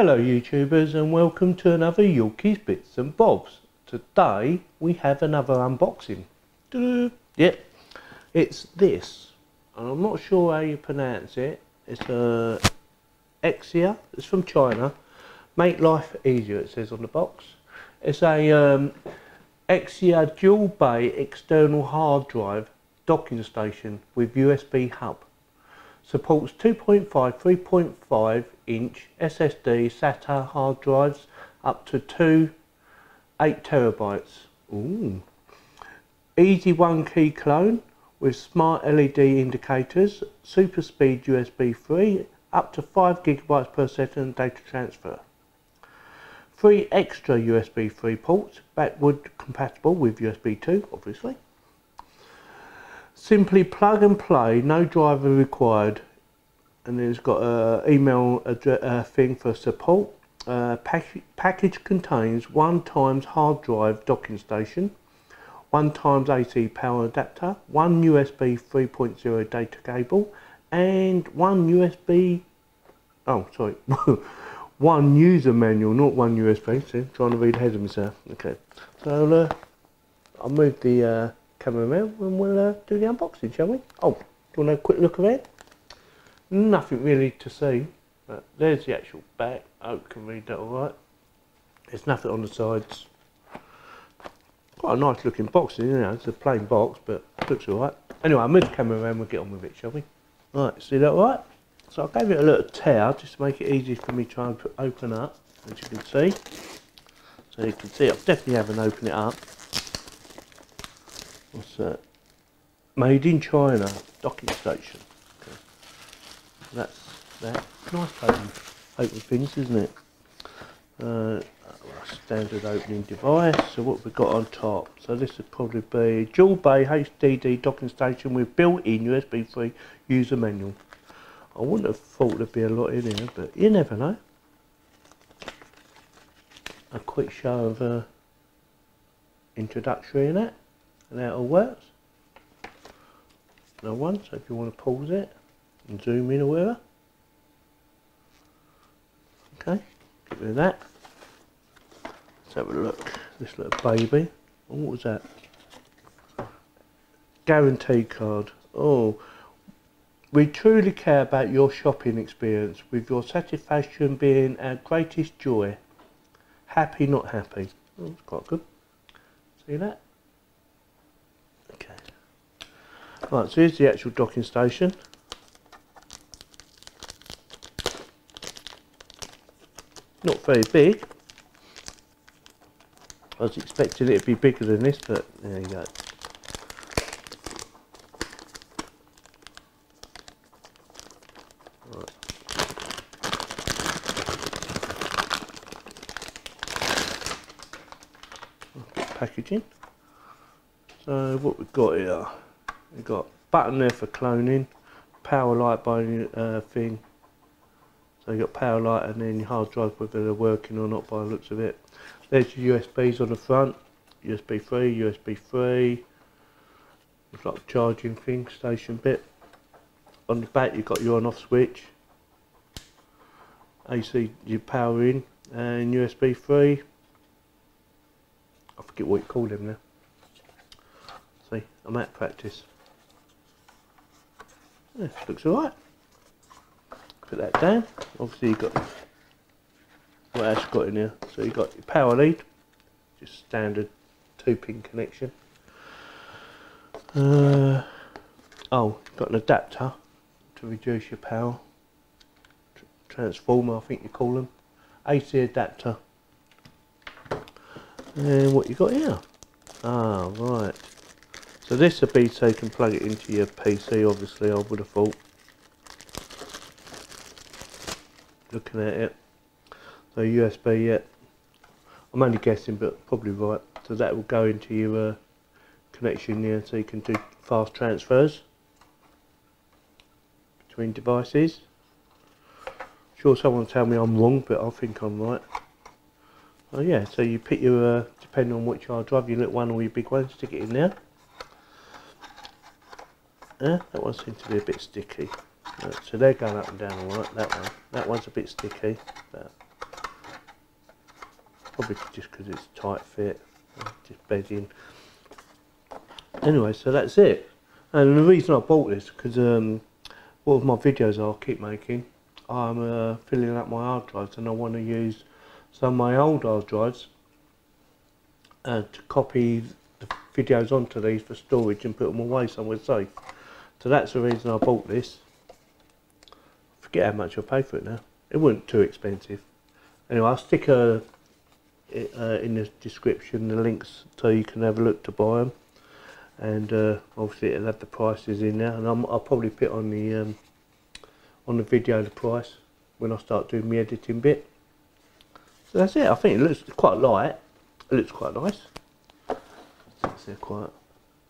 Hello YouTubers and welcome to another Yorkies Bits and Bobs. Today we have another unboxing. Yep, it's this. And I'm not sure how you pronounce it. It's a Eaxer. It's from China. Make life easier, it says on the box. It's a Eaxer dual bay external hard drive docking station with USB hub. Supports 2.5, 3.5 inch SSD SATA hard drives up to 8 terabytes. Ooh. Easy one key clone with smart LED indicators, super speed USB 3, up to 5 gigabytes per second data transfer. 3 extra USB 3 ports, backward compatible with USB 2 obviously. Simply plug and play, no driver required. And then it's got an email address thing for support. Package contains 1x hard drive docking station, 1x AC power adapter, 1 USB 3.0 data cable, and 1 USB. Oh, sorry, 1 user manual, not 1 USB. See, I'm trying to read ahead of myself. Okay, so I'll move the camera around and we'll do the unboxing, shall we? Oh, do you want to have a quick look around? Nothing really to see, but there's the actual back. I hope you can read that alright. There's nothing on the sides. Quite a nice looking box, you know, it's a plain box, but it looks alright. Anyway, I'll move the camera around and we'll get on with it, shall we? Right, see that alright? So I gave it a little tear just to make it easy for me to try and open up, as you can see. So you can see, I definitely haven't opened it up. What's that? Made in China, docking station. Okay. That's that. Nice open things, isn't it? Standard opening device. So what we've got on top. So this would probably be dual bay HDD docking station with built-in USB 3 user manual. I wouldn't have thought there'd be a lot in here, but you never know. A quick show of introductory in it and how it all works. No one, so if you want to pause it and zoom in or whatever. Okay, get rid of that. Let's have a look. This little baby. Oh, what was that? Guarantee card. Oh, we truly care about your shopping experience, with your satisfaction being our greatest joy. Happy, not happy. Oh, that's quite good. See that? Okay. Right, so here's the actual docking station. Not very big. I was expecting it to be bigger than this, but there you go. Right. Packaging. So what we've got here, we've got button there for cloning, power light by thing. So you've got power light and then your hard drive, whether they're working or not by the looks of it. There's your USBs on the front, USB 3, USB 3. It's like a charging thing, station bit. On the back you've got your on off switch. AC, your power in, and USB 3. I forget what you call them now. See, I'm at practice. Yeah, looks alright. Put that down. Obviously you've got what else you've got in here. So you've got your power lead, just standard 2-pin connection. Oh, you've got an adapter to reduce your power. Transformer, I think you call them. AC adapter. And what you got here? Ah, right. So this would be so you can plug it into your PC, obviously, I would have thought. Looking at it. So USB, yeah. I'm only guessing, but probably right. So that will go into your connection here, so you can do fast transfers between devices. Sure, someone will tell me I'm wrong, but I think I'm right. Oh yeah, so you pick your, depending on which hard drive, your little one or your big one, stick it in there. That one seems to be a bit sticky. Right, so they're going up and down alright, that one. That one's a bit sticky, but probably just because it's tight fit, just bedding. Anyway, so that's it. And the reason I bought this because one of my videos I keep making, I'm filling up my hard drives, and I want to use some of my old hard drives to copy the videos onto these for storage and put them away somewhere safe. So that's the reason I bought this. Forget how much I paid for it now. It wasn't too expensive. Anyway, I'll stick in the description the links so you can have a look to buy them. And obviously it'll have the prices in there, and I'll probably put on the video the price when I start doing my editing bit. So that's it. I think it looks quite light. It looks quite nice.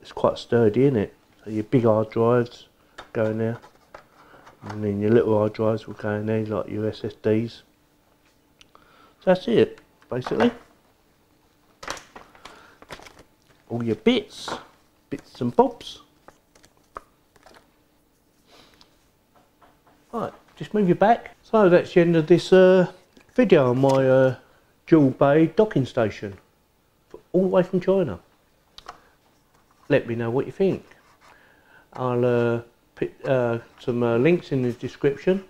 It's quite sturdy, isn't it? So your big hard drives go in there, and then your little hard drives will go in there, like your SSDs. So that's it, basically. All your bits and bobs. Right, just move your back. So that's the end of this video on my dual bay docking station, all the way from China. Let me know what you think. I'll put some links in the description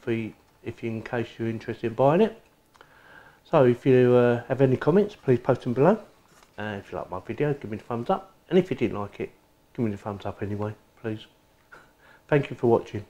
in case you're interested in buying it. So if you have any comments, please post them below. If you like my video, give me the thumbs up, and if you didn't like it, give me the thumbs up anyway, please. Thank you for watching.